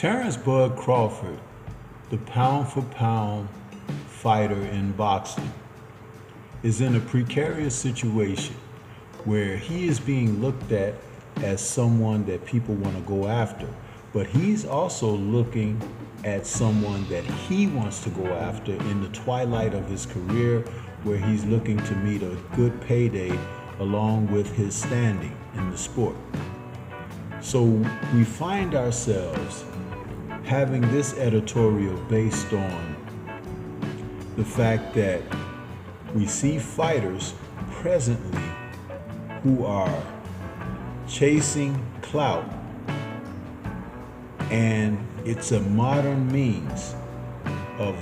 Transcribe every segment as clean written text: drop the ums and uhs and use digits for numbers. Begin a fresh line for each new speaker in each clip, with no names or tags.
Terrence Bud Crawford, the pound for pound fighter in boxing, is in a precarious situation where he is being looked at as someone that people want to go after, but he's also looking at someone that he wants to go after in the twilight of his career, where he's looking to meet a good payday along with his standing in the sport. So we find ourselves having this editorial based on the fact that we see fighters presently who are chasing clout, and it's a modern means of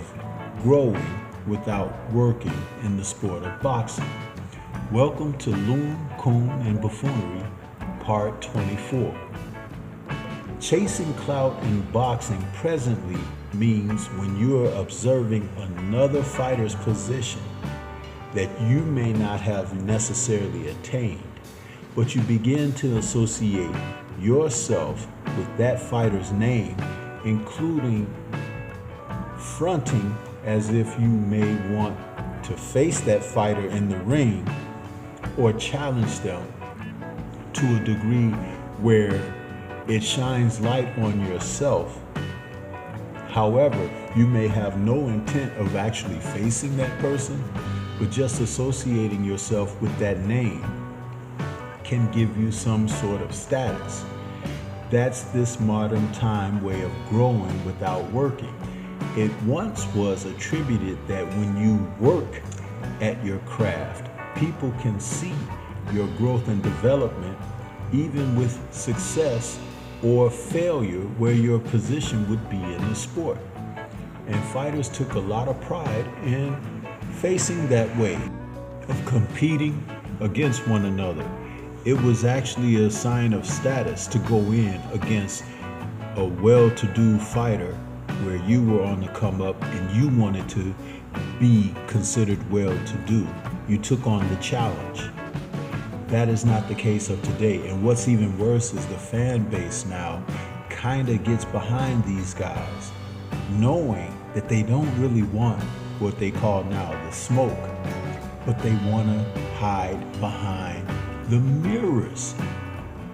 growing without working in the sport of boxing. Welcome to Loon, Coon, and Buffoonery, Part 24. Chasing clout in boxing presently means when you are observing another fighter's position that you may not have necessarily attained, but you begin to associate yourself with that fighter's name, including fronting as if you may want to face that fighter in the ring or challenge them to a degree where it shines light on yourself. However, you may have no intent of actually facing that person, but just associating yourself with that name can give you some sort of status. That's this modern time way of growing without working. It once was attributed that when you work at your craft, people can see your growth and development, even with success or failure where your position would be in the sport. And fighters took a lot of pride in facing that way of competing against one another. It was actually a sign of status to go in against a well-to-do fighter where you were on the come up and you wanted to be considered well-to-do. You took on the challenge. That is not the case of today. And what's even worse is the fan base now kind of gets behind these guys, knowing that they don't really want what they call now the smoke, but they want to hide behind the mirrors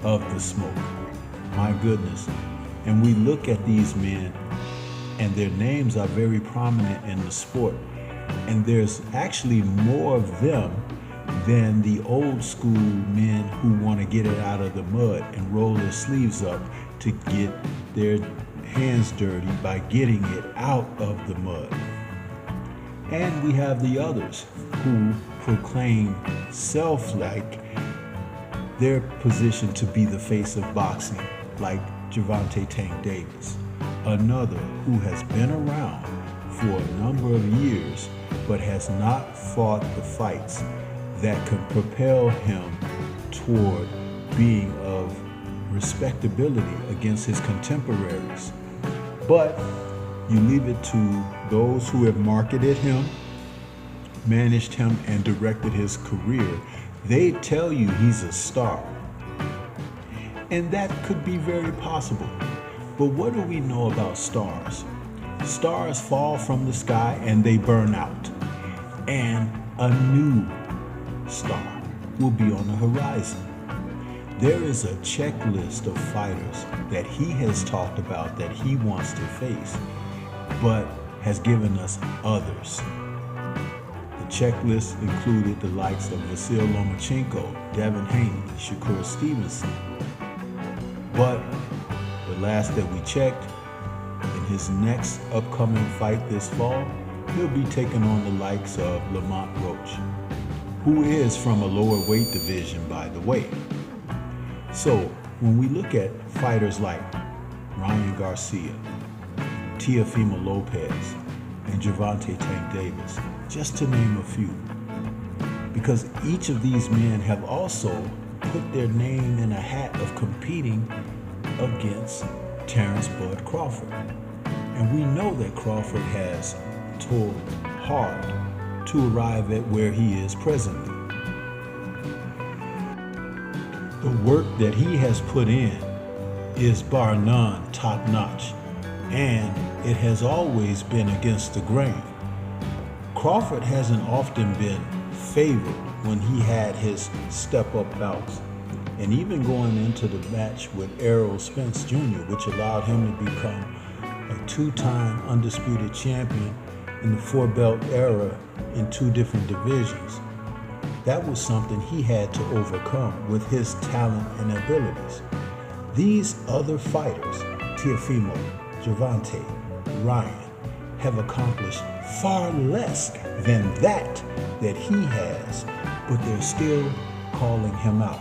of the smoke. My goodness. And we look at these men, and their names are very prominent in the sport. And there's actually more of them than the old school men who want to get it out of the mud and roll their sleeves up to get their hands dirty by getting it out of the mud. And we have the others who proclaim self-like their position to be the face of boxing, like Gervonta Tank Davis, another who has been around for a number of years but has not fought the fights that could propel him toward being of respectability against his contemporaries. But you leave it to those who have marketed him, managed him, and directed his career. They tell you he's a star. And that could be very possible. But what do we know about stars? Stars fall from the sky and they burn out. And a new star will be on the horizon. There is a checklist of fighters that he has talked about that he wants to face, but has given us others. The checklist included the likes of Vasyl Lomachenko, Devin Haney, Shakur Stevenson. But the last that we checked, in his next upcoming fight this fall, he'll be taking on the likes of Lamont Roach, who is from a lower weight division, by the way. So when we look at fighters like Ryan Garcia, Teofimo Lopez, and Gervonta Tank Davis, just to name a few, because each of these men have also put their name in a hat of competing against Terrence Bud Crawford. And we know that Crawford has toiled hard to arrive at where he is presently. The work that he has put in is bar none top-notch. and it has always been against the grain. Crawford hasn't often been favored when he had his step-up bouts, and even going into the match with Errol Spence Jr., which allowed him to become a two-time undisputed champion in the four-belt era in two different divisions. That was something he had to overcome with his talent and abilities. These other fighters, Teofimo, Gervonta, Ryan, have accomplished far less than that he has, but they're still calling him out.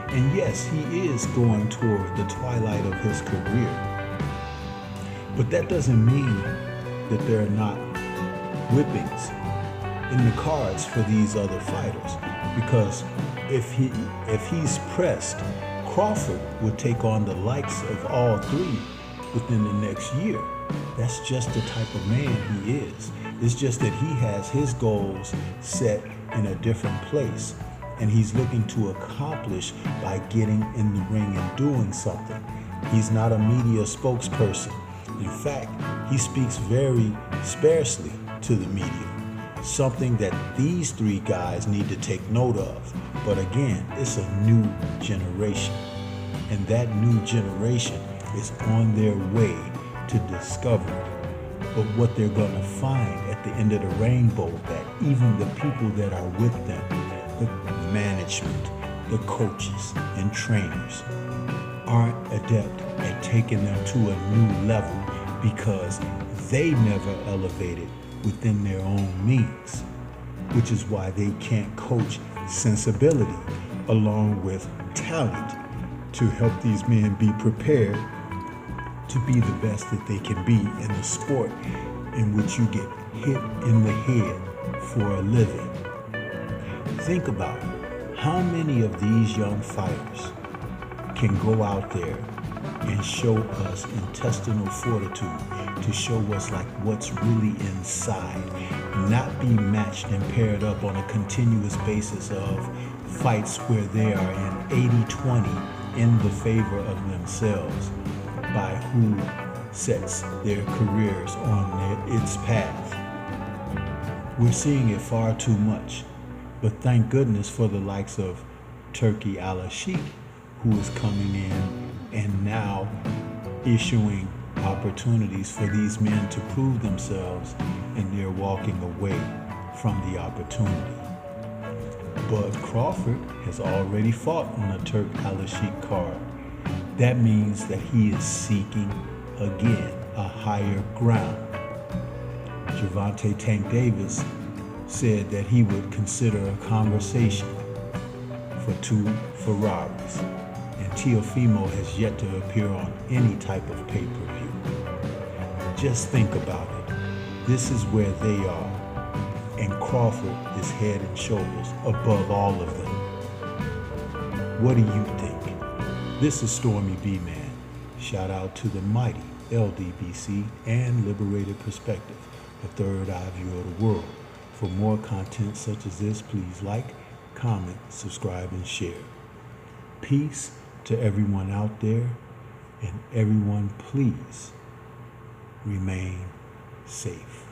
And yes, he is going toward the twilight of his career. But that doesn't mean that there are not whippings in the cards for these other fighters. Because if he's pressed, Crawford would take on the likes of all three within the next year. That's just the type of man he is. It's just that he has his goals set in a different place, and he's looking to accomplish by getting in the ring and doing something. He's not a media spokesperson. In fact, he speaks very sparsely to the media, something that these three guys need to take note of. But again, it's a new generation, and that new generation is on their way to discovery. But what they're going to find at the end of the rainbow, that even the people that are with them, the management, the coaches and trainers, aren't adept at taking them to a new level because they never elevated within their own means, which is why they can't coach sensibility along with talent to help these men be prepared to be the best that they can be in the sport in which you get hit in the head for a living. Think about it. How many of these young fighters can go out there and show us intestinal fortitude, to show us like what's really inside, not be matched and paired up on a continuous basis of fights where they are in 80-20 in the favor of themselves by who sets their careers on its path. We're seeing it far too much, but thank goodness for the likes of Turki Al-Sheikh, who is coming in and now issuing opportunities for these men to prove themselves, and they're walking away from the opportunity. But Crawford has already fought on a Turk Al-Sheikh card. That means that he is seeking, again, a higher ground. Gervonta Tank Davis said that he would consider a conversation for 2 Ferraris, and Teofimo has yet to appear on any type of pay-per-view. Just think about it. This is where they are, and Crawford is head and shoulders above all of them. What do you think? This is Stormy B-Man. Shout out to the mighty LDBC and Liberated Perspective, a third eye view of the world. For more content such as this, please like, comment, subscribe, and share. Peace to everyone out there, and everyone please remain safe.